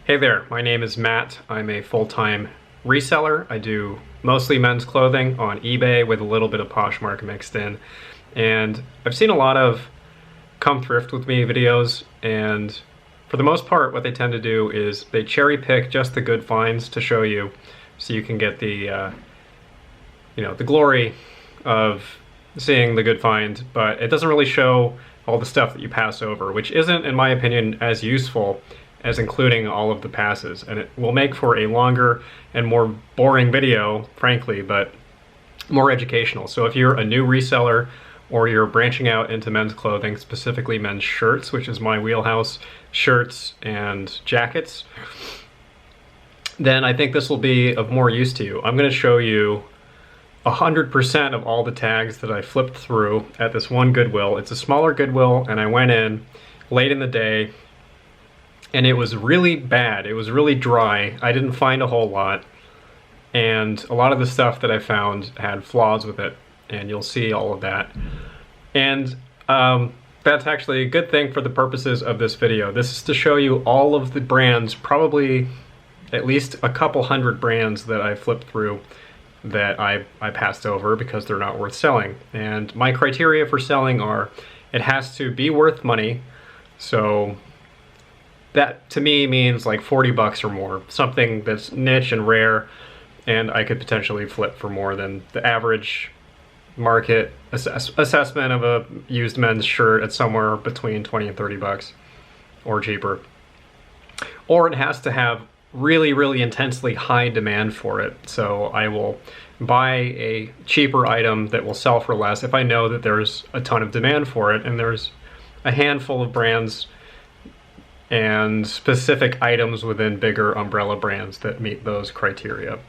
Hey there, my name is Matt. I'm a full-time reseller. I do mostly men's clothing on eBay with a little bit of Poshmark mixed in. And I've seen a lot of come thrift with me videos, and for the most part what they tend to do is they cherry pick just the good finds to show you so you can get the the glory of seeing the good find, but it doesn't really show all the stuff that you pass over, which isn't, in my opinion, as useful as including all of the passes. And it will make for a longer and more boring video, frankly, but more educational. So if you're a new reseller or you're branching out into men's clothing, specifically men's shirts, which is my wheelhouse, shirts and jackets, then I think this will be of more use to you. I'm going to show you 100% of all the tags that I flipped through at this one Goodwill. It's a smaller Goodwill, and I went in late in the day, and it was really bad. It was really dry. I didn't find a whole lot, and a lot of the stuff that I found had flaws with it, and you'll see all of that. And that's actually a good thing for the purposes of this video. This is to show you all of the brands, probably at least a couple hundred brands that I flipped through that I passed over because they're not worth selling. And my criteria for selling are, it has to be worth money. So that to me means like 40 bucks or more, something that's niche and rare, and I could potentially flip for more than the average market assessment of a used men's shirt at somewhere between 20 and 30 bucks or cheaper. Or it has to have really intensely high demand for it. So I will buy a cheaper item that will sell for less if I know that there's a ton of demand for it, and there's a handful of brands and specific items within bigger umbrella brands that meet those criteria.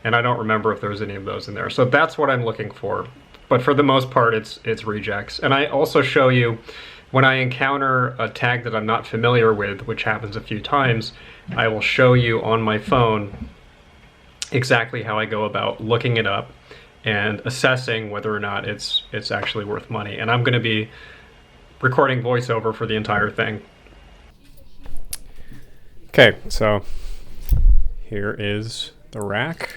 And I don't remember if there's any of those in there. So that's what I'm looking for. But for the most part, it's rejects. And I also show you when I encounter a tag that I'm not familiar with, which happens a few times, I will show you on my phone exactly how I go about looking it up and assessing whether or not it's actually worth money. And I'm going to be recording voiceover for the entire thing. Okay, so here is the rack,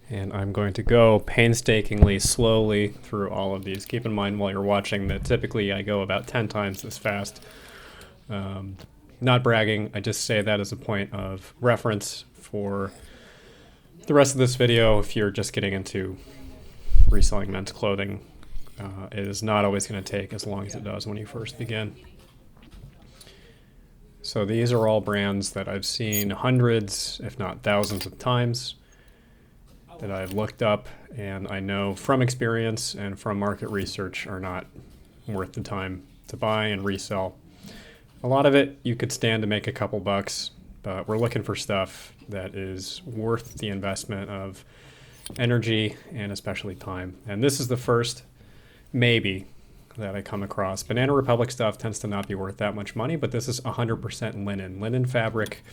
and I'm going to go painstakingly slowly through all of these. Keep in mind while you're watching that typically I go about 10 times this fast. Not bragging, I just say that as a point of reference for the rest of this video. If you're just getting into reselling men's clothing, it is not always going to take as long as it does when you first begin. So these are all brands that I've seen hundreds, if not thousands of times, that I've looked up and I know from experience and from market research are not worth the time to buy and resell. A lot of it you could stand to make a couple bucks, but we're looking for stuff that is worth the investment of energy and especially time. And this is the first maybe that I come across. Banana Republic stuff tends to not be worth that much money, but this is 100% linen. Linen fabric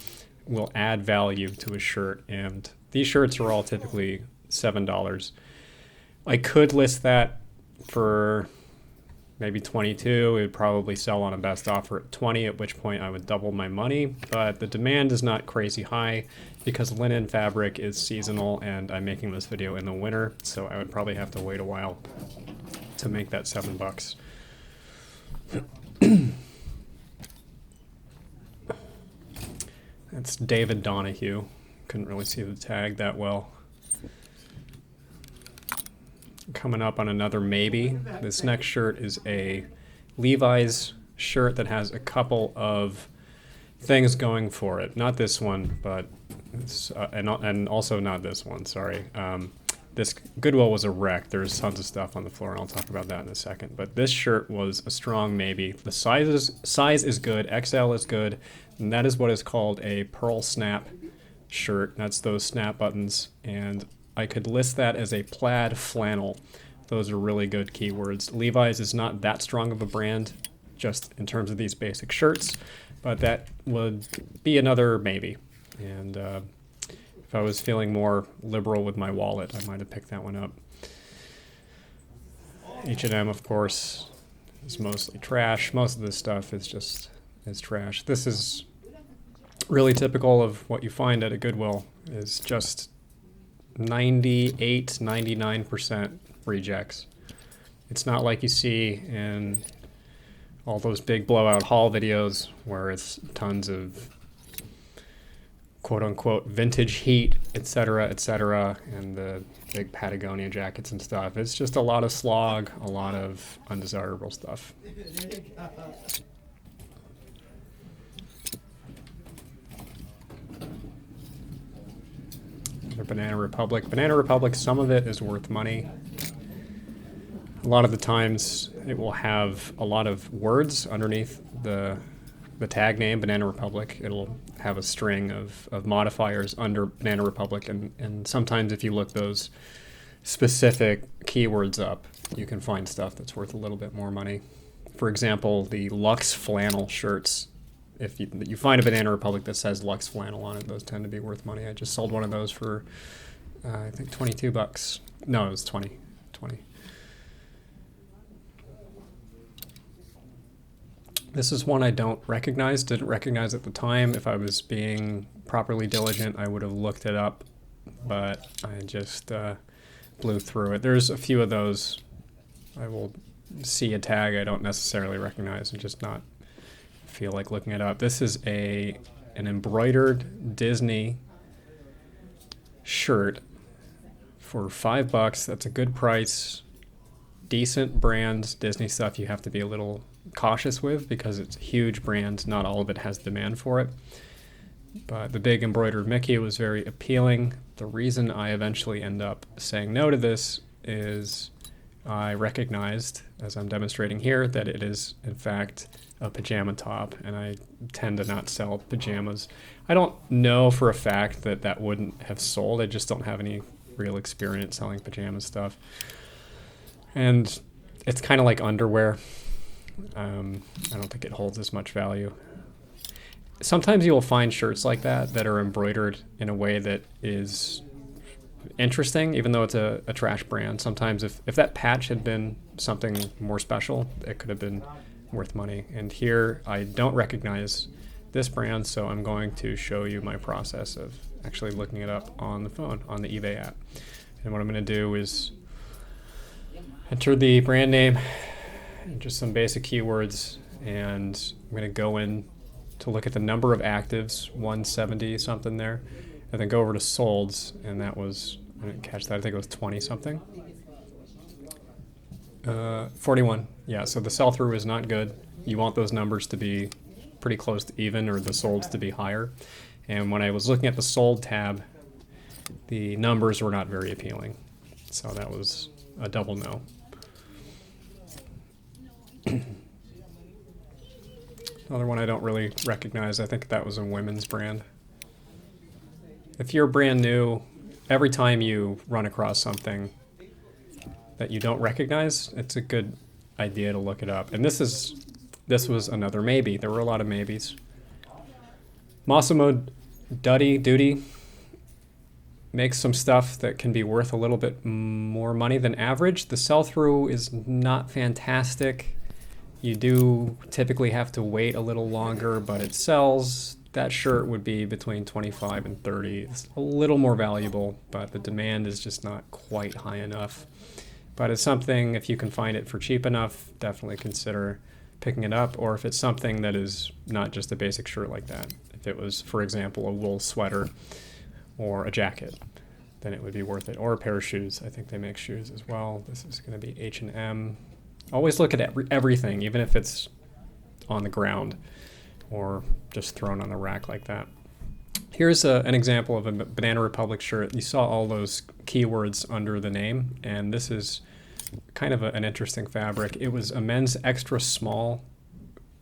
will add value to a shirt, and these shirts are all typically $7. I could list that for maybe 22. It would probably sell on a best offer at 20, at which point I would double my money, but the demand is not crazy high because linen fabric is seasonal and I'm making this video in the winter, so I would probably have to wait a while to make that $7. That's David Donahue. Couldn't really see the tag that well. Coming up on another maybe. This next shirt is a Levi's shirt that has a couple of things going for it. Not this one, but it's, and also not this one, sorry. This Goodwill was a wreck. There's tons of stuff on the floor, and I'll talk about that in a second. But this shirt was a strong maybe. The size is good, XL is good, and that is what is called a pearl snap shirt. That's those snap buttons, and I could list that as a plaid flannel. Those are really good keywords. Levi's is not that strong of a brand, just in terms of these basic shirts, but that would be another maybe. And if I was feeling more liberal with my wallet, I might have picked that one up. H&M, of course, is mostly trash. Most of this stuff is trash. This is really typical of what you find at a Goodwill is just 98, 99% rejects. It's not like you see in all those big blowout haul videos where it's tons of quote unquote vintage heat, etc., and the big Patagonia jackets and stuff. It's just a lot of slog, a lot of undesirable stuff. Banana Republic. Banana Republic, some of it is worth money. A lot of the times it will have a lot of words underneath the tag name, Banana Republic. It'll have a string of modifiers under Banana Republic, and sometimes if you look those specific keywords up, you can find stuff that's worth a little bit more money. For example, the Luxe flannel shirts. If you find a Banana Republic that says Luxe flannel on it, those tend to be worth money. I just sold one of those for, I think, $22. No, it was 20. This is one I didn't recognize at the time. If I was being properly diligent, I would have looked it up, but I just blew through it. There's a few of those. I will see a tag I don't necessarily recognize and just not feel like looking it up. This is an embroidered Disney shirt for $5. That's a good price. Decent brands, Disney stuff you have to be a little cautious with because it's a huge brand. Not all of it has demand for it. But the big embroidered Mickey was very appealing. The reason I eventually end up saying no to this is I recognized, as I'm demonstrating here, that it is in fact a pajama top, and I tend to not sell pajamas. I don't know for a fact that wouldn't have sold. I just don't have any real experience selling pajama stuff. And it's kind of like underwear. I don't think it holds as much value. Sometimes you'll find shirts like that are embroidered in a way that is interesting, even though it's a trash brand. Sometimes if that patch had been something more special, it could have been worth money. And here I don't recognize this brand, so I'm going to show you my process of actually looking it up on the phone, on the eBay app. And what I'm going to do is enter the brand name and just some basic keywords, and I'm going to go in to look at the number of actives, 170 something there, and then go over to solds, and that was, I didn't catch that, I think it was 20 something. 41. Yeah, so the sell-through is not good. You want those numbers to be pretty close to even, or the solds to be higher. And when I was looking at the sold tab, the numbers were not very appealing. So that was a double no. Another one I don't really recognize. I think that was a women's brand. If you're brand new, every time you run across something that you don't recognize, it's a good idea to look it up. And this was another maybe. There were a lot of maybes. Massimo Dutti makes some stuff that can be worth a little bit more money than average. The sell-through is not fantastic. You do typically have to wait a little longer, but it sells. That shirt would be between 25 and 30. It's a little more valuable, but the demand is just not quite high enough. But it's something, if you can find it for cheap enough, definitely consider picking it up. Or if it's something that is not just a basic shirt like that. If it was, for example, a wool sweater or a jacket, then it would be worth it. Or a pair of shoes. I think they make shoes as well. This is going to be H&M. Always look at everything, even if it's on the ground or just thrown on the rack like that. Here's an example of a Banana Republic shirt. You saw all those keywords under the name, and this is kind of an interesting fabric. It was a men's extra small,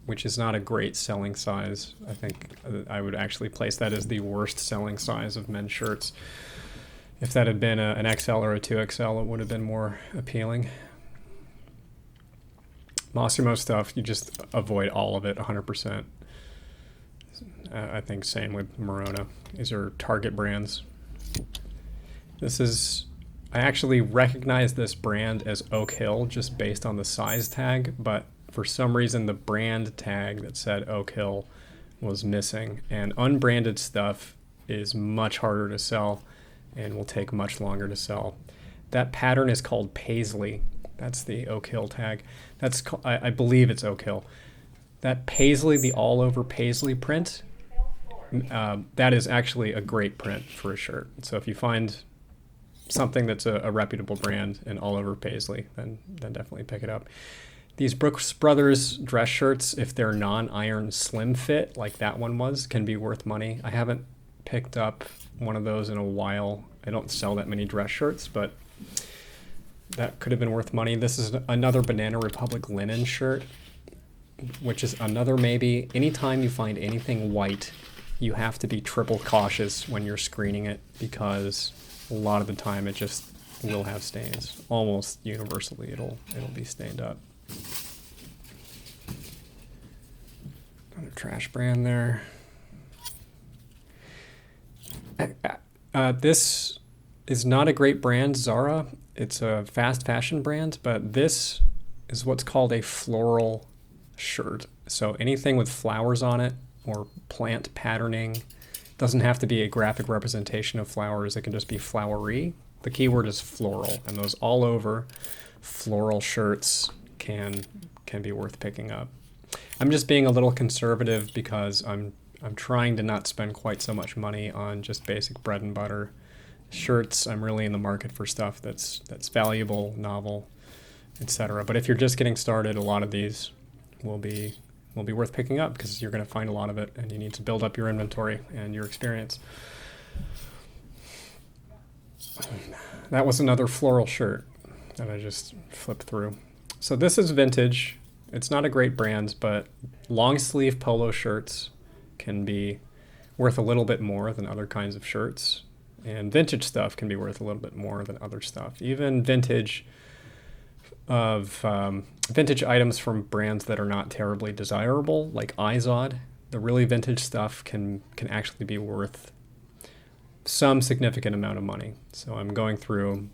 which is not a great selling size. I think I would actually place that as the worst selling size of men's shirts. If that had been an XL or a 2XL, it would have been more appealing. Massimo stuff, you just avoid all of it 100%. I think same with Merona. These are Target brands. I actually recognize this brand as Oak Hill just based on the size tag, but for some reason the brand tag that said Oak Hill was missing. And unbranded stuff is much harder to sell and will take much longer to sell. That pattern is called Paisley. That's the Oak Hill tag. I believe it's Oak Hill. That Paisley, the all-over Paisley print, that is actually a great print for a shirt. So if you find something that's a reputable brand and all-over Paisley, then definitely pick it up. These Brooks Brothers dress shirts, if they're non-iron slim fit, like that one was, can be worth money. I haven't picked up one of those in a while. I don't sell that many dress shirts, but that could have been worth money. This is another Banana Republic linen shirt, which is another maybe. Anytime you find anything white, you have to be triple cautious when you're screening it, because a lot of the time it just will have stains. Almost universally it'll be stained up. Another trash brand there. This is not a great brand, Zara. It's a fast fashion brand, but this is what's called a floral shirt. So anything with flowers on it or plant patterning, doesn't have to be a graphic representation of flowers. It can just be flowery. The keyword is floral, and those all over floral shirts can be worth picking up. I'm just being a little conservative because I'm trying to not spend quite so much money on just basic bread and butter shirts. I'm really in the market for stuff that's valuable, novel, etc. But if you're just getting started, a lot of these will be worth picking up because you're going to find a lot of it, and you need to build up your inventory and your experience. That was another floral shirt that I just flipped through. So this is vintage. It's not a great brand, but long sleeve polo shirts can be worth a little bit more than other kinds of shirts. And vintage stuff can be worth a little bit more than other stuff. Even vintage items from brands that are not terribly desirable, like Izod, the really vintage stuff can actually be worth some significant amount of money. So I'm going through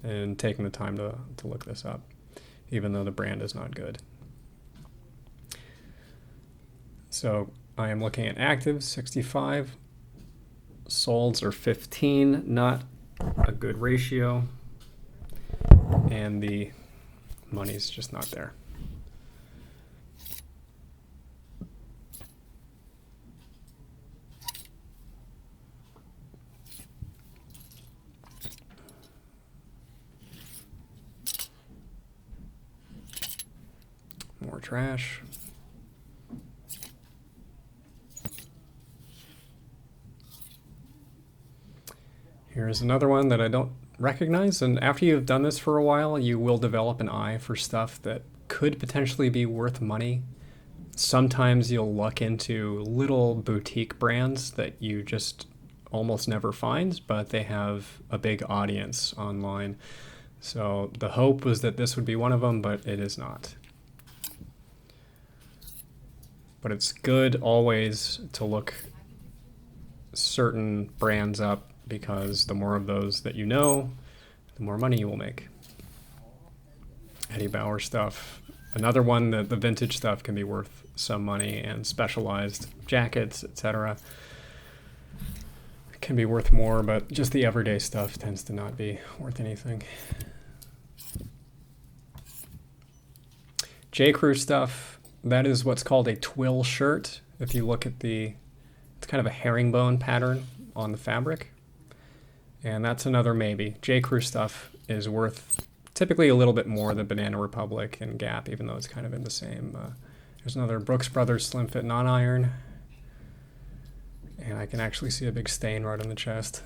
and taking the time to look this up, even though the brand is not good. So I am looking at actives, 65. Solds are 15, not a good ratio. And the money's just not there. More trash. Here's another one that I don't recognize, and after you've done this for a while, you will develop an eye for stuff that could potentially be worth money. Sometimes you'll luck into little boutique brands that you just almost never find, but they have a big audience online. So the hope was that this would be one of them, but it is not. But it's good always to look certain brands up, because the more of those that you know, the more money you will make. Eddie Bauer stuff. Another one that the vintage stuff can be worth some money, and specialized jackets, etc. can be worth more, but just the everyday stuff tends to not be worth anything. J. Crew stuff, that is what's called a twill shirt. If you look at it's kind of a herringbone pattern on the fabric. And that's another maybe. J. Crew stuff is worth typically a little bit more than Banana Republic and Gap, even though it's kind of in the same. There's another Brooks Brothers Slim Fit non-iron. And I can actually see a big stain right on the chest.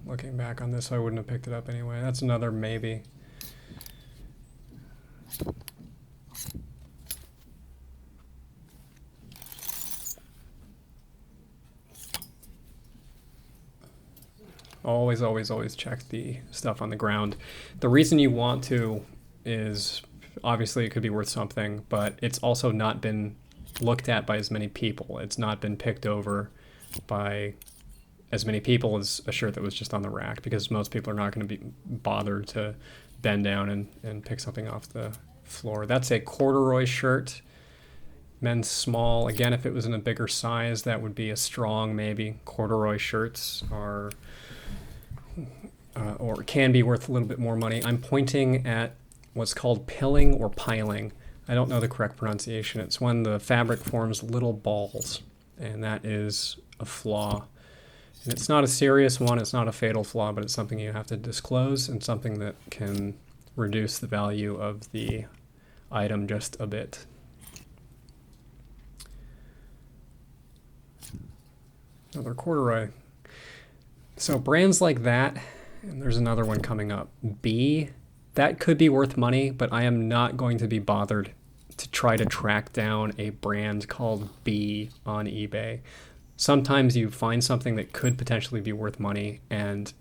Looking back on this, I wouldn't have picked it up anyway. That's another maybe. Always, always, always check the stuff on the ground. The reason you want to is obviously it could be worth something, but it's also not been looked at by as many people. It's not been picked over by as many people as a shirt that was just on the rack, because most people are not going to be bothered to bend down and pick something off the floor. That's a corduroy shirt. Men's small. Again, if it was in a bigger size, that would be a strong maybe. Corduroy shirts are or can be worth a little bit more money. I'm pointing at what's called pilling or piling. I don't know the correct pronunciation. It's when the fabric forms little balls, and that is a flaw. And it's not a serious one, it's not a fatal flaw, but it's something you have to disclose and something that can reduce the value of the item just a bit. Another corduroy. So brands like that, and there's another one coming up, B, that could be worth money, but I am not going to be bothered to try to track down a brand called B on eBay. Sometimes you find something that could potentially be worth money, and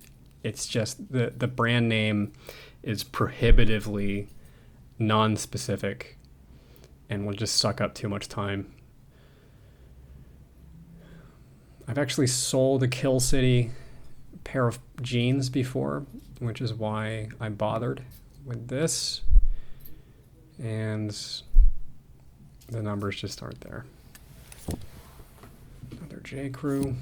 it's just the brand name is prohibitively non-specific and will just suck up too much time. I've actually sold a Kill City pair of jeans before, which is why I bothered with this, and the numbers just aren't there. Another J. Crew.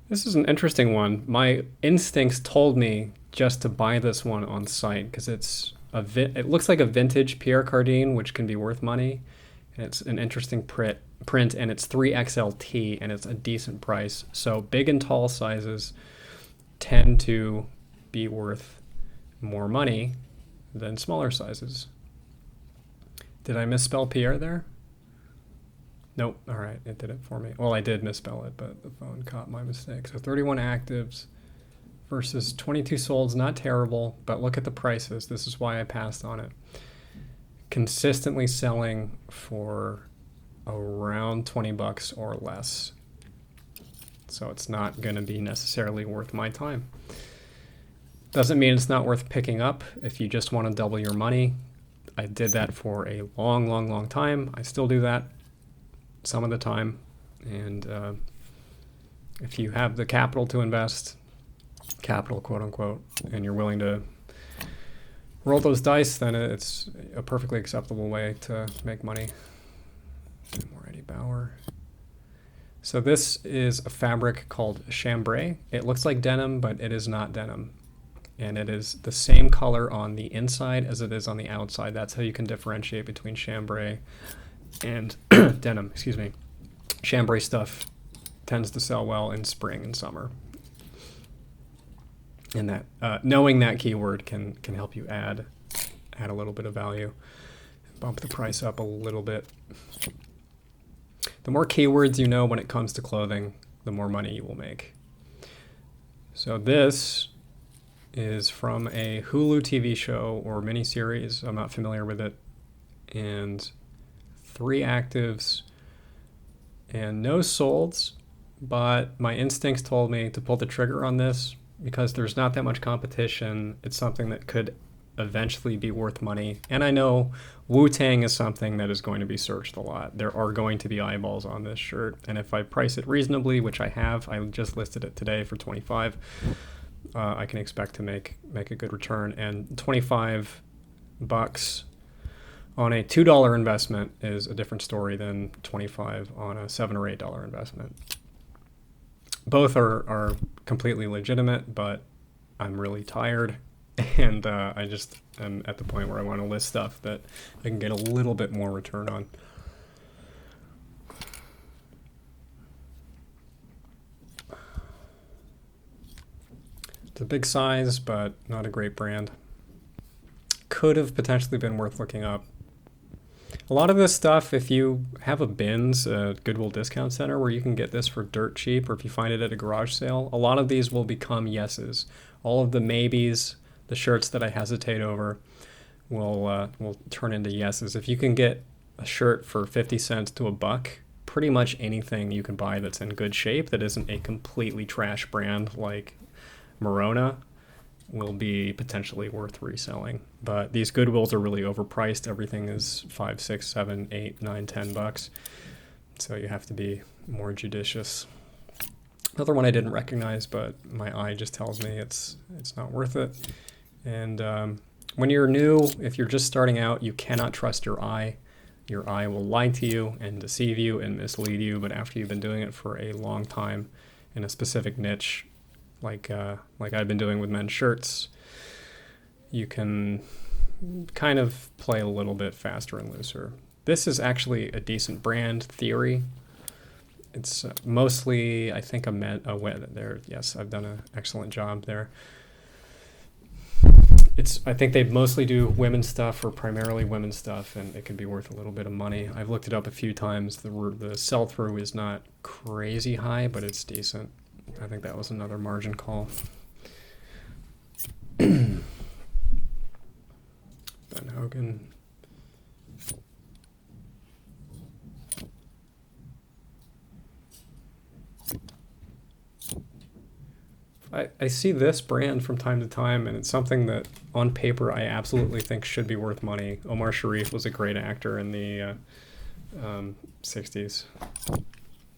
This is an interesting one. My instincts told me just to buy this one on site because it looks like a vintage Pierre Cardin, which can be worth money. And it's an interesting print, and it's 3XLT, and it's a decent price. So big and tall sizes tend to be worth more money than smaller sizes. Did I misspell Pierre there? Nope. All right, it did it for me. Well, I did misspell it, but the phone caught my mistake. So 31 actives versus 22 solds, not terrible, but look at the prices. This is why I passed on it. Consistently selling for around 20 bucks or less. So it's not going to be necessarily worth my time. Doesn't mean it's not worth picking up if you just want to double your money. I did that for a long time. I still do that some of the time. And if you have the capital to invest, capital quote unquote, and you're willing to roll those dice, then it's a perfectly acceptable way to make money. More Eddie Bauer. So this is a fabric called chambray. It looks like denim, but it is not denim. And it is the same color on the inside as it is on the outside. That's how you can differentiate between chambray and denim, excuse me. Chambray stuff tends to sell well in spring and summer. And that knowing that keyword can help you add a little bit of value, bump the price up a little bit. The more keywords you know when it comes to clothing, the more money you will make. So this is from a Hulu TV show or miniseries. I'm not familiar with it. And 3 actives and no solds, but my instincts told me to pull the trigger on this because there's not that much competition. It's something that could eventually be worth money. And I know Wu-Tang is something that is going to be searched a lot. There are going to be eyeballs on this shirt. And if I price it reasonably, which I have, I just listed it today for 25, I can expect to make a good return. And 25 bucks on a $2 investment is a different story than 25 on a $7 or $8 investment. Both are completely legitimate, but I'm really tired, and I just am at the point where I want to list stuff that I can get a little bit more return on. It's a big size, but not a great brand. Could have potentially been worth looking up. A lot of this stuff, if you have a bins, a Goodwill discount center where you can get this for dirt cheap, or if you find it at a garage sale, a lot of these will become yeses. All of the maybes, the shirts that I hesitate over, will turn into yeses. If you can get a shirt for 50 cents to $1, pretty much anything you can buy that's in good shape that isn't a completely trash brand like Morona will be potentially worth reselling. But these Goodwills are really overpriced. Everything is $5, $6, $7, $8, $9, $10. So you have to be more judicious. Another one I didn't recognize, but my eye just tells me it's not worth it. And when you're new, if you're just starting out, you cannot trust your eye. Your eye will lie to you and deceive you and mislead you. But after you've been doing it for a long time in a specific niche, like I've been doing with men's shirts, you can kind of play a little bit faster and looser. This is actually a decent brand, Theory. It's mostly, I think, there. Yes, I've done an excellent job there. I think they mostly do women's stuff, or primarily women's stuff, and it can be worth a little bit of money. I've looked it up a few times. The sell-through is not crazy high, but it's decent. I think that was another margin call. Ben Hogan. I see this brand from time to time, and it's something that on paper I absolutely think should be worth money. Omar Sharif was a great actor in the 60s,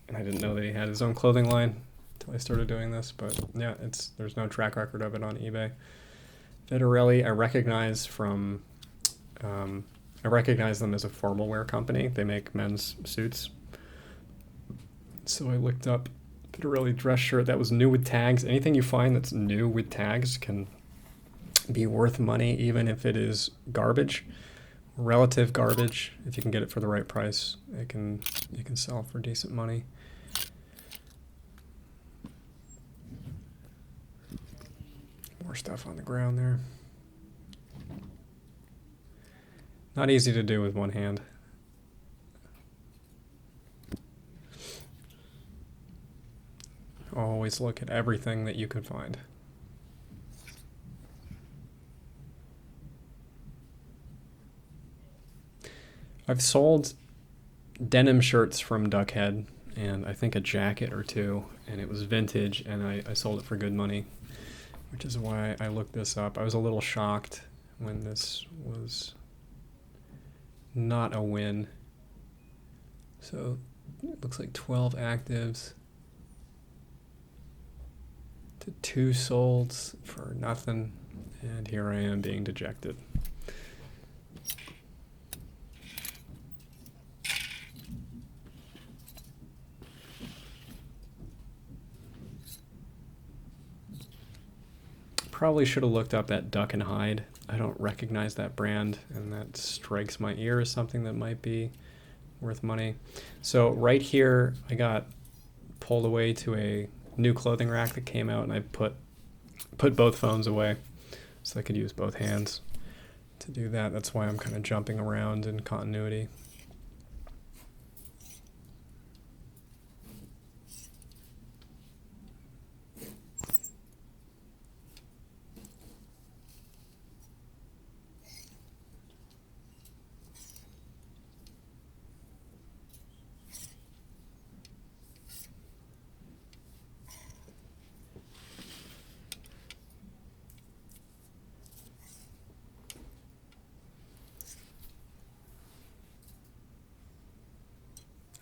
and I didn't know that he had his own clothing line until I started doing this. But yeah, there's no track record of it on eBay. Vitarelli, I recognize them as a formal wear company. They make men's suits. So I looked up Vitarelli dress shirt that was new with tags. Anything you find that's new with tags can be worth money, even if it is garbage, relative garbage. If you can get it for the right price, you can sell for decent money. More stuff on the ground there. Not easy to do with one hand. Always look at everything that you can find. I've sold denim shirts from Duckhead, and I think a jacket or two, and it was vintage, and I sold it for good money, which is why I looked this up. I was a little shocked when this was not a win. So it looks like 12 actives to 2 solds for nothing, and here I am being dejected. Probably should have looked up that Duck and Hide. I don't recognize that brand, and that strikes my ear as something that might be worth money. So right here, I got pulled away to a new clothing rack that came out, and I put both phones away so I could use both hands to do that. That's why I'm kind of jumping around in continuity.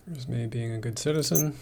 Here's me being a good citizen.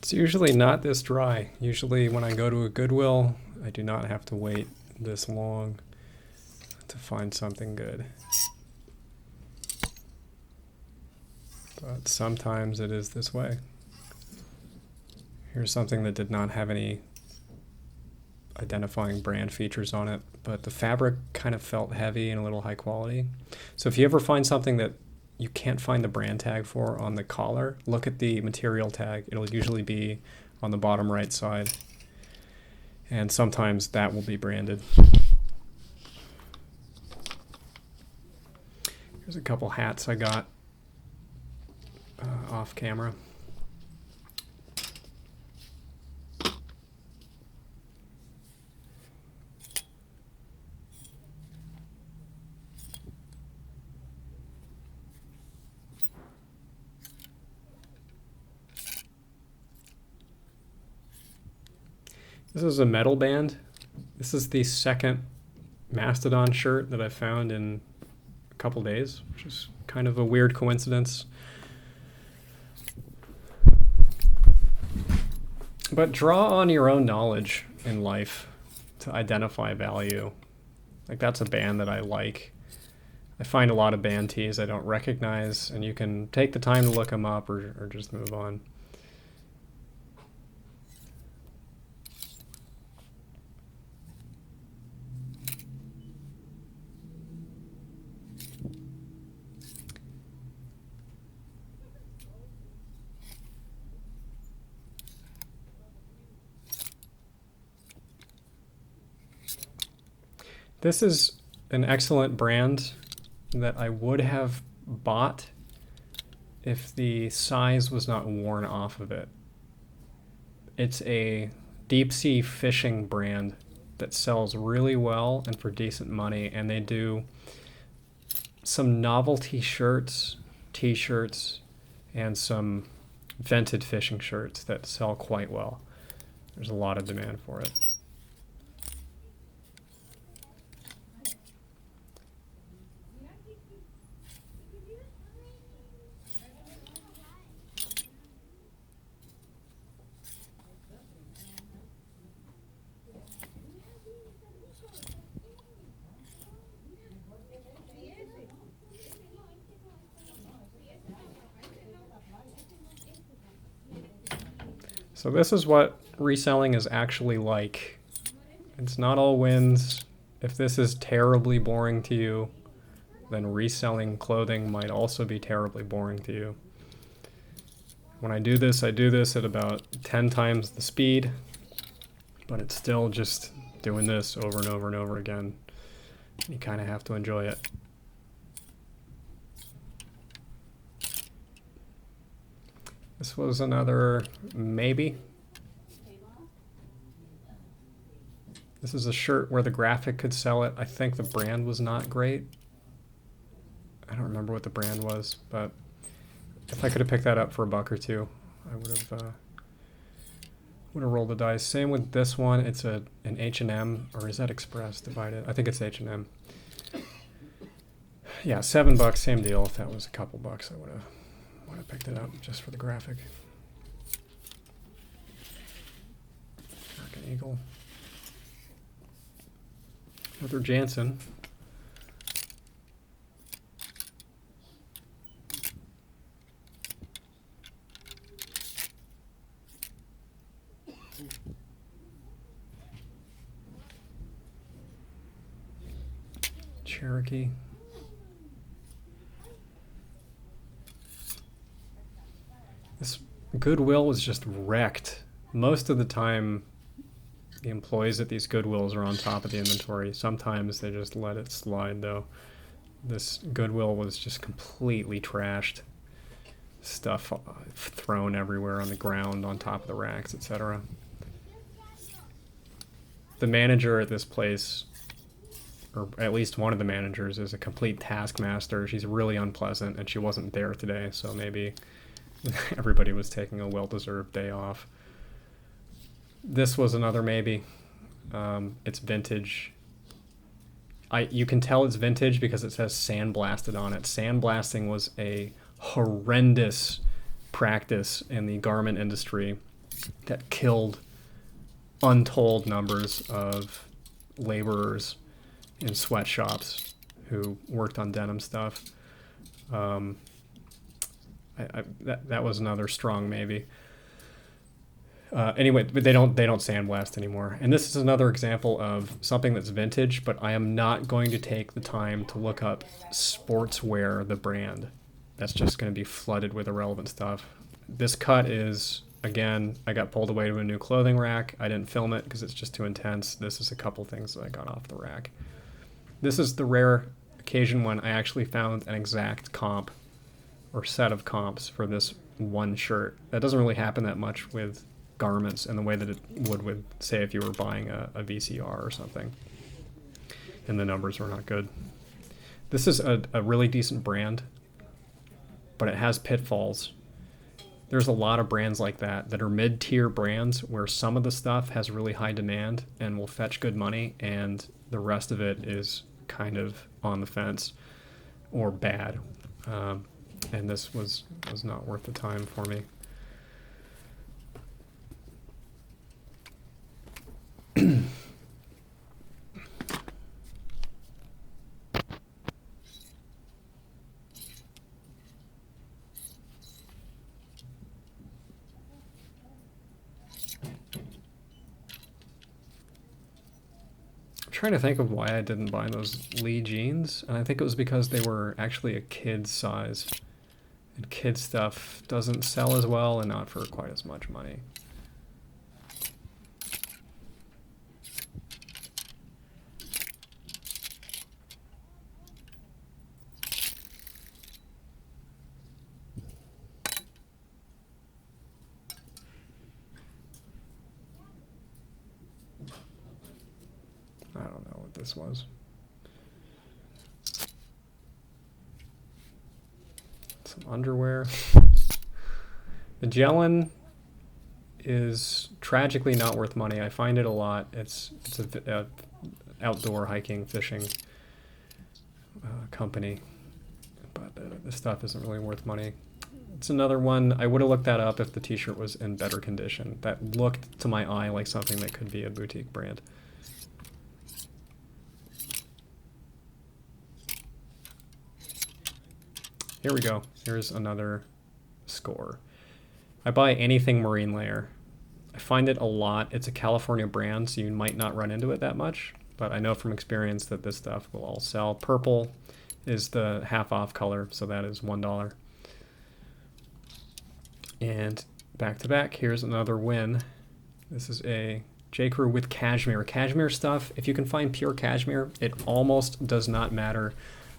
It's usually not this dry. Usually when I go to a Goodwill, I do not have to wait this long to find something good. But sometimes it is this way. Here's something that did not have any identifying brand features on it, but the fabric kind of felt heavy and a little high quality. So if you ever find something that you can't find the brand tag for on the collar, look at the material tag. It'll usually be on the bottom right side. And sometimes that will be branded. Here's a couple hats I got off camera. This is a metal band. This is the second Mastodon shirt that I found in a couple days, which is kind of a weird coincidence. But draw on your own knowledge in life to identify value. Like, that's a band that I like. I find a lot of band tees I don't recognize, and you can take the time to look them up or just move on. This is an excellent brand that I would have bought if the size was not worn off of it. It's a deep sea fishing brand that sells really well and for decent money, and they do some novelty shirts, t-shirts, and some vented fishing shirts that sell quite well. There's a lot of demand for it. So this is what reselling is actually like. It's not all wins. If this is terribly boring to you, then reselling clothing might also be terribly boring to you. When I do this at about 10 times the speed, but it's still just doing this over and over and over again. You kind of have to enjoy it. This was another maybe. This is a shirt where the graphic could sell it. I think the brand was not great. I don't remember what the brand was, but if I could have picked that up for $1 or $2, I would have rolled the dice. Same with this one. It's an H&M, or is that Express divided? I think it's H&M. Yeah, $7, same deal. If that was a couple bucks, I would have picked it up just for the graphic. American Eagle. Arthur Jansen. Cherokee. This Goodwill was just wrecked. Most of the time, the employees at these Goodwills are on top of the inventory. Sometimes they just let it slide, though. This Goodwill was just completely trashed. Stuff thrown everywhere on the ground, on top of the racks, etc. The manager at this place, or at least one of the managers, is a complete taskmaster. She's really unpleasant, and she wasn't there today, so maybe everybody was taking a well-deserved day off. This was another maybe. It's vintage. You can tell it's vintage because it says sandblasted on it. Sandblasting was a horrendous practice in the garment industry that killed untold numbers of laborers in sweatshops who worked on denim stuff. That was another strong maybe. Anyway, but they don't sandblast anymore. And this is another example of something that's vintage, but I am not going to take the time to look up Sportswear, the brand. That's just going to be flooded with irrelevant stuff. This cut is Again, I got pulled away to a new clothing rack. I didn't film it because it's just too intense. This is a couple things that I got off the rack. This is the rare occasion when I actually found an exact comp or set of comps for this one shirt. That doesn't really happen that much with garments in the way that it would with, say, if you were buying a VCR or something and the numbers were not good. This is a really decent brand, but it has pitfalls. There's a lot of brands like that are mid-tier brands where some of the stuff has really high demand and will fetch good money, and the rest of it is kind of on the fence or bad. And this was not worth the time for me. Trying to think of why I didn't buy those Lee jeans, and I think it was because they were actually a kid's size, and kid stuff doesn't sell as well and not for quite as much money. I don't know what this was. Some underwear. The Gelin is tragically not worth money. I find it a lot. It's a outdoor hiking, fishing company, but the stuff isn't really worth money. It's another one. I would have looked that up if the t-shirt was in better condition. That looked to my eye like something that could be a boutique brand. Here we go. Here's another score. I buy anything marine layer. I find it a lot. It's a California brand, so you might not run into it that much, but I know from experience that this stuff will all sell. Purple is the half off color, so that is $1. And back to back, here's another win. This is a J. Crew with cashmere. Cashmere stuff, if you can find pure cashmere, it almost does not matter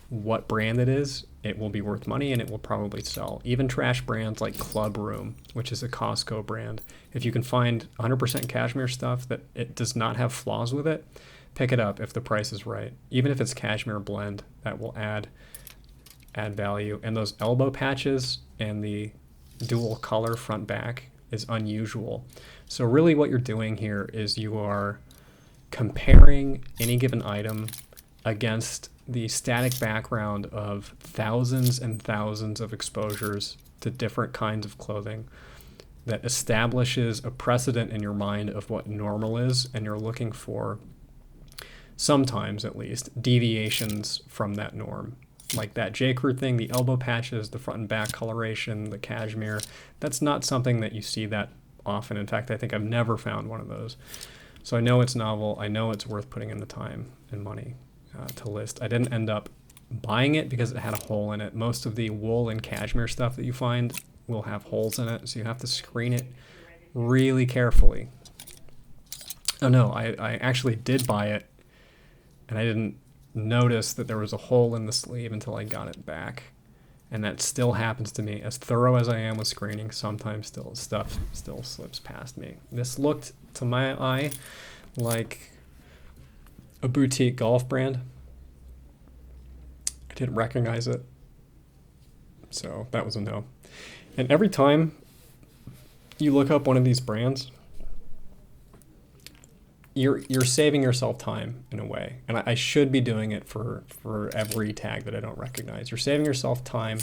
what brand it is. It will be worth money and it will probably sell. Even trash brands like Club Room, which is a Costco brand, if you can find 100% cashmere stuff that it does not have flaws with it, pick it up if the price is right. Even if it's cashmere blend, that will add value. And those elbow patches and the dual color front back is unusual. So really what you're doing here is you are comparing any given item against the static background of thousands and thousands of exposures to different kinds of clothing that establishes a precedent in your mind of what normal is, and you're looking for, sometimes at least, deviations from that norm. Like that J. Crew thing, the elbow patches, the front and back coloration, the cashmere, that's not something that you see that often. In fact, I think I've never found one of those. So I know it's novel. I know it's worth putting in the time and money to list. I didn't end up buying it because it had a hole in it. Most of the wool and cashmere stuff that you find will have holes in it, so you have to screen it really carefully. Oh no, I actually did buy it, and I didn't notice that there was a hole in the sleeve until I got it back. And that still happens to me. As thorough as I am with screening, sometimes stuff still slips past me. This looked, to my eye, like a boutique golf brand. I didn't recognize it, so that was a no. And every time you look up one of these brands, you're saving yourself time in a way. And I should be doing it for every tag that I don't recognize. You're saving yourself time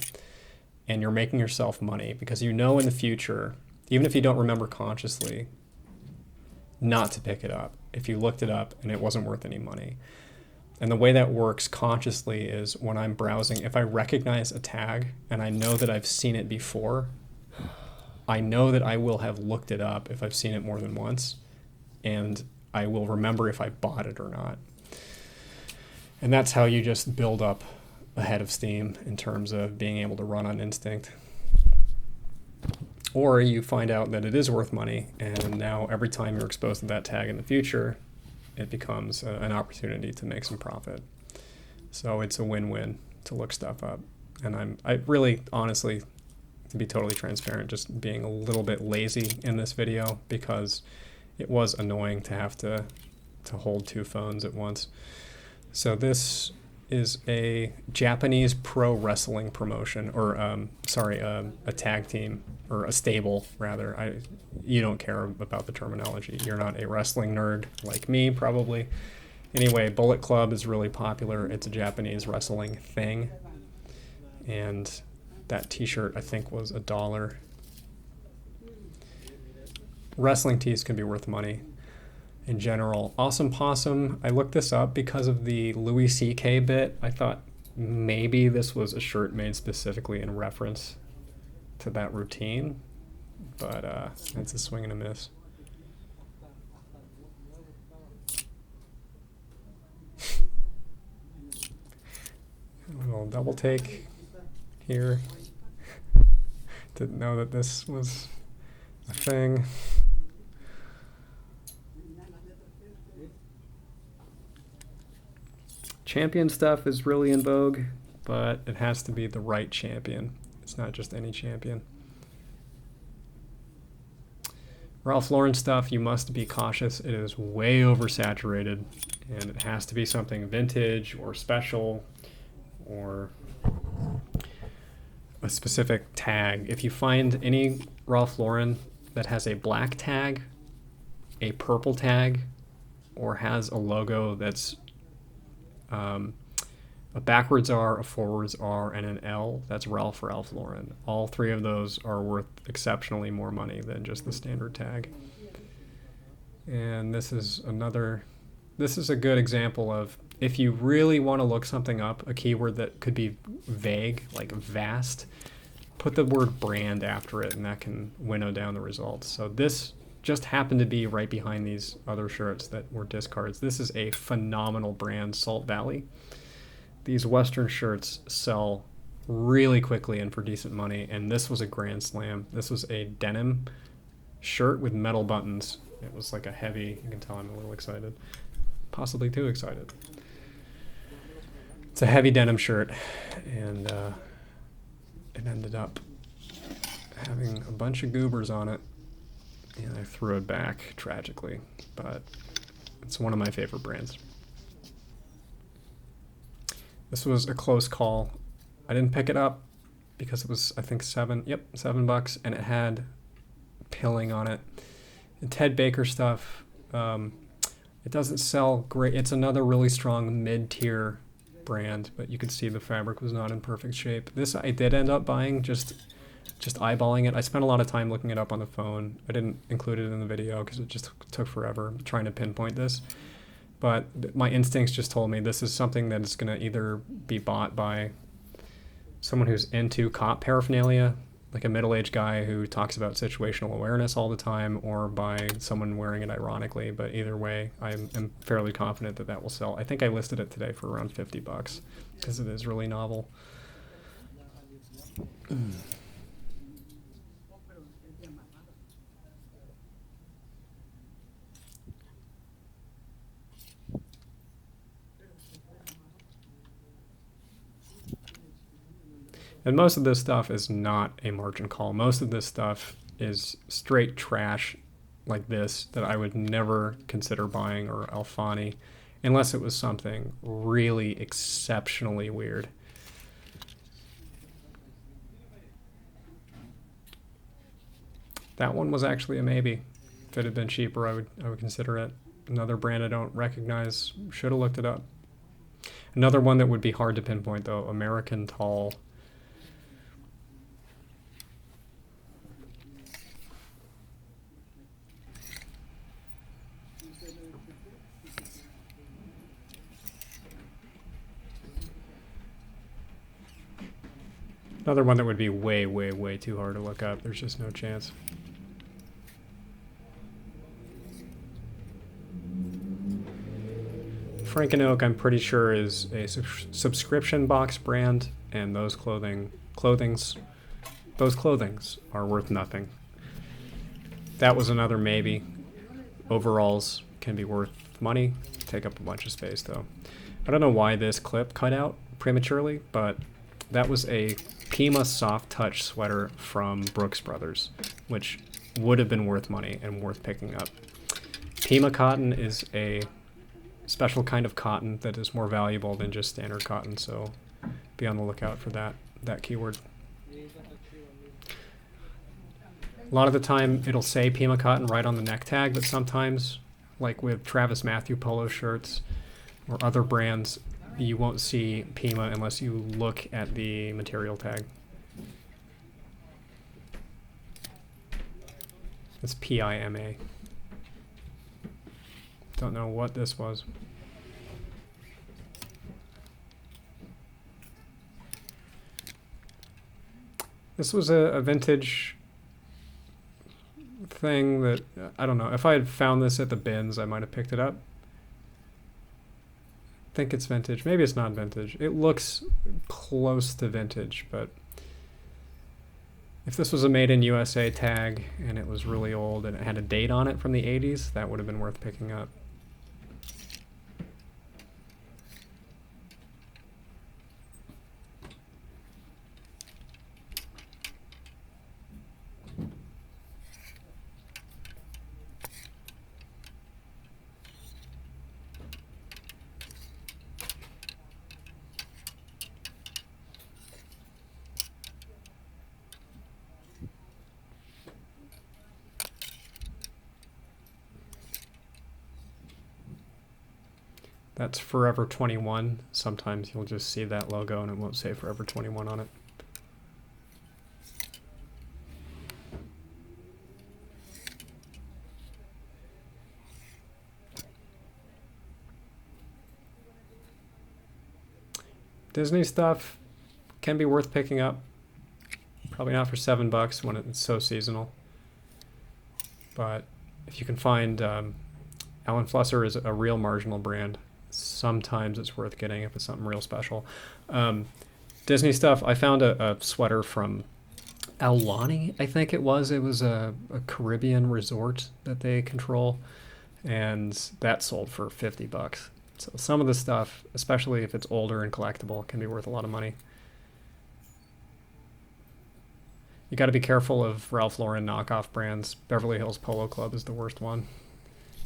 and you're making yourself money, because you know in the future, even if you don't remember consciously, not to pick it up if you looked it up and it wasn't worth any money. And the way that works consciously is when I'm browsing, if I recognize a tag and I know that I've seen it before, I know that I will have looked it up if I've seen it more than once, and I will remember if I bought it or not. And that's how you just build up a head of steam in terms of being able to run on instinct. Or you find out that it is worth money, and now every time you're exposed to that tag in the future, it becomes an opportunity to make some profit. So it's a win-win to look stuff up. And I really, honestly, to be totally transparent, just being a little bit lazy in this video because it was annoying to have to hold two phones at once. So this is a Japanese pro wrestling promotion, or a tag team, or a stable rather. You don't care about the terminology. You're not a wrestling nerd like me, probably. Anyway, Bullet Club is really popular. It's a Japanese wrestling thing, and that t-shirt I think was $1. Wrestling tees can be worth money in general. Awesome Possum, I looked this up because of the Louis C.K. bit. I thought maybe this was a shirt made specifically in reference to that routine, but it's a swing and a miss. A little double take here. Didn't know that this was a thing. Champion stuff is really in vogue, but it has to be the right champion. It's not just any champion. Ralph Lauren stuff, you must be cautious. It is way oversaturated, and it has to be something vintage or special or a specific tag. If you find any Ralph Lauren that has a black tag, a purple tag, or has a logo that's a backwards R, a forwards R, and an L, that's Ralph Lauren. All three of those are worth exceptionally more money than just the standard tag. And this is a good example of, if you really want to look something up, a keyword that could be vague, like vast, put the word brand after it, and that can winnow down the results. So this just happened to be right behind these other shirts that were discards. This is a phenomenal brand, Salt Valley. These Western shirts sell really quickly and for decent money, and this was a grand slam. This was a denim shirt with metal buttons. It was like a heavy, you can tell I'm a little excited, possibly too excited. It's a heavy denim shirt, and it ended up having a bunch of goobers on it, and I threw it back tragically, but it's one of my favorite brands. This was a close call. I didn't pick it up because it was, I think, $7, and it had pilling on it. And Ted Baker stuff, it doesn't sell great. It's another really strong mid-tier brand, but you could see the fabric was not in perfect shape. This I did end up buying, just eyeballing it. I spent a lot of time looking it up on the phone. I didn't include it in the video because it just took forever trying to pinpoint this. But my instincts just told me this is something that is going to either be bought by someone who's into cop paraphernalia, like a middle-aged guy who talks about situational awareness all the time, or by someone wearing it ironically. But either way, I'm fairly confident that will sell. I think I listed it today for around $50 because it is really novel. And most of this stuff is not a margin call. Most of this stuff is straight trash like this that I would never consider buying, or Alfani, unless it was something really exceptionally weird. That one was actually a maybe. If it had been cheaper, I would consider it. Another brand I don't recognize, should have looked it up. Another one that would be hard to pinpoint though, American Tall. Another one that would be way, way, way too hard to look up. There's just no chance. Frank and Oak, I'm pretty sure, is a subscription box brand, and those clothings are worth nothing. that was another maybe. Overalls can be worth money, take up a bunch of space though. I don't know why this clip cut out prematurely, but that was a Pima soft touch sweater from Brooks Brothers, which would have been worth money and worth picking up. Pima cotton is a special kind of cotton that is more valuable than just standard cotton, so be on the lookout for that keyword. A lot of the time it'll say Pima cotton right on the neck tag, but sometimes, like with Travis Matthew polo shirts or other brands, you won't see Pima unless you look at the material tag. It's P-I-M-A. Don't know what this was. This was a vintage thing that, I don't know, if I had found this at the bins, I might have picked it up. I think it's vintage. Maybe it's not vintage. It looks close to vintage, but if this was a made in USA tag and it was really old and it had a date on it from the 80s, that would have been worth picking up. That's Forever 21. Sometimes you'll just see that logo and it won't say Forever 21 on it. Disney stuff can be worth picking up. Probably not for $7 when it's so seasonal. But if you can find, Alan Flusser is a real marginal brand. Sometimes it's worth getting if it's something real special. Disney stuff, I found a sweater from Aulani, I think it was. It was a Caribbean resort that they control, and that sold for $50. So some of the stuff, especially if it's older and collectible, can be worth a lot of money. You got to be careful of Ralph Lauren knockoff brands. Beverly Hills Polo Club is the worst one.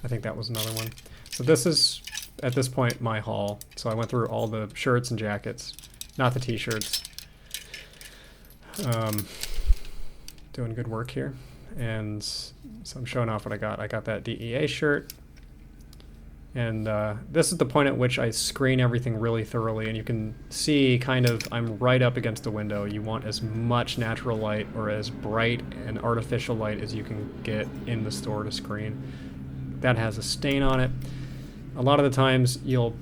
I think that was another one. So this is, at this point, my haul. So I went through all the shirts and jackets, not the t-shirts. Doing good work here. And so I'm showing off what I got. I got that DEA shirt. And this is the point at which I screen everything really thoroughly, and you can see kind of I'm right up against the window. You want as much natural light or as bright and artificial light as you can get in the store to screen. That has a stain on it. A lot of the times you'll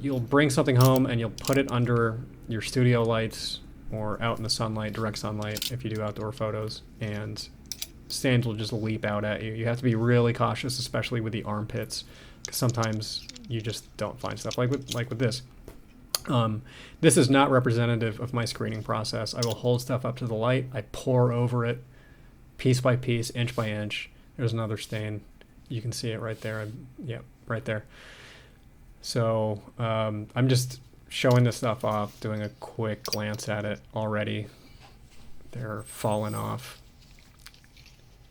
bring something home and you'll put it under your studio lights or out in the sunlight, direct sunlight if you do outdoor photos, and stains will just leap out at you. You have to be really cautious, especially with the armpits, because sometimes you just don't find stuff like with this. This is not representative of my screening process. I will hold stuff up to the light. I pour over it piece by piece, inch by inch. There's another stain. You can see it right there. Yeah, right there. So I'm just showing this stuff off, doing a quick glance at it already. They're falling off.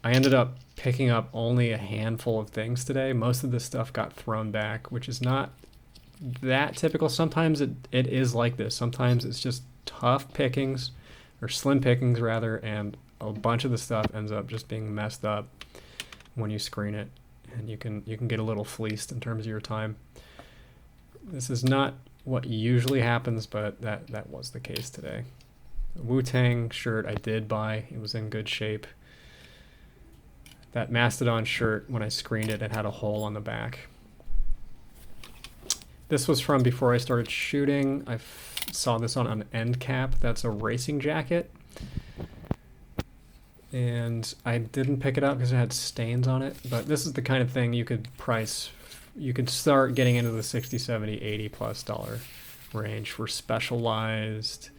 I ended up picking up only a handful of things today. Most of this stuff got thrown back, which is not that typical. Sometimes it is like this. Sometimes it's just tough pickings, or slim pickings rather, and a bunch of the stuff ends up just being messed up when you screen it, and you can get a little fleeced in terms of your time. This is not what usually happens, but that was the case today. The Wu-Tang shirt I did buy. It was in good shape. That Mastodon shirt, when I screened it, it had a hole on the back. This was from before I started shooting. I saw this on an end cap. That's a racing jacket. And I didn't pick it up because it had stains on it. But this is the kind of thing you could price. You could start getting into the $60, $70, $80+ range for specialized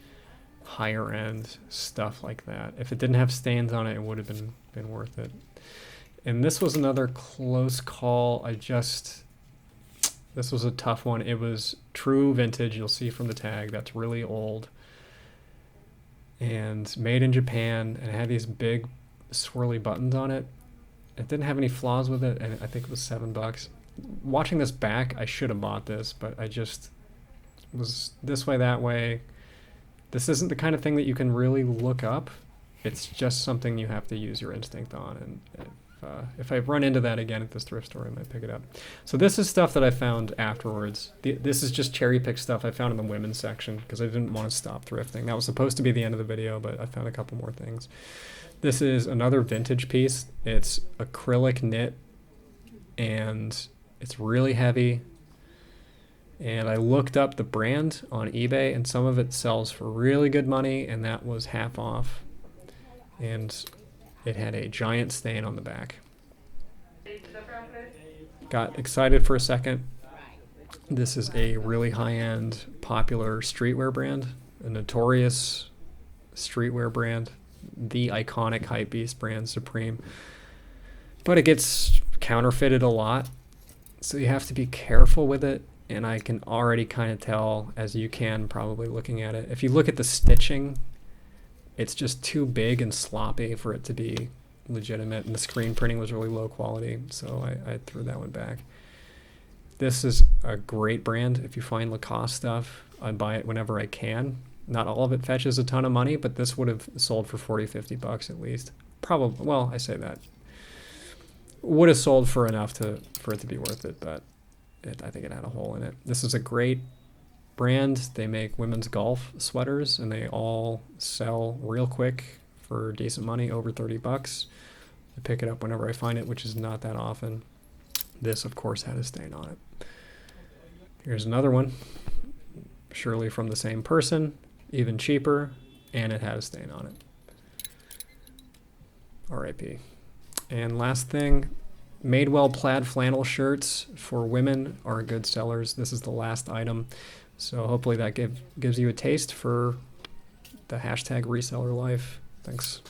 higher end stuff like that. If it didn't have stains on it, it would have been worth it. And this was another close call. This was a tough one. It was true vintage. You'll see from the tag that's really old and made in Japan, and it had these big swirly buttons on it. It didn't have any flaws with it, and I think it was $7. Watching this back, I should have bought this, but I just was this way, that way. This isn't the kind of thing that you can really look up. It's just something you have to use your instinct on. And if I run into that again at this thrift store, I might pick it up. So this is stuff that I found afterwards. This is just cherry pick stuff I found in the women's section because I didn't want to stop thrifting. That was supposed to be the end of the video, but I found a couple more things. This is another vintage piece. It's acrylic knit, and it's really heavy. And I looked up the brand on eBay, and some of it sells for really good money, and that was half off. And it had a giant stain on the back. Got excited for a second. This is a really high-end, popular streetwear brand, a notorious streetwear brand, the iconic hypebeast brand, Supreme. But it gets counterfeited a lot, so you have to be careful with it. And I can already kind of tell, as you can probably looking at it, if you look at the stitching, it's just too big and sloppy for it to be legitimate, and the screen printing was really low quality, so I threw that one back. This is a great brand. If you find Lacoste stuff, I buy it whenever I can. Not all of it fetches a ton of money, but this would have sold for $40-50 at least. Probably, well, I say that. Would have sold for enough for it to be worth it, but I think it had a hole in it. This is a great brand. They make women's golf sweaters, and they all sell real quick for decent money, over $30. I pick it up whenever I find it, which is not that often. This, of course, had a stain on it. Here's another one, surely from the same person, even cheaper, and it had a stain on it. RIP. And last thing, Madewell plaid flannel shirts for women are good sellers. This is the last item. So hopefully that gives you a taste for the hashtag reseller life. Thanks.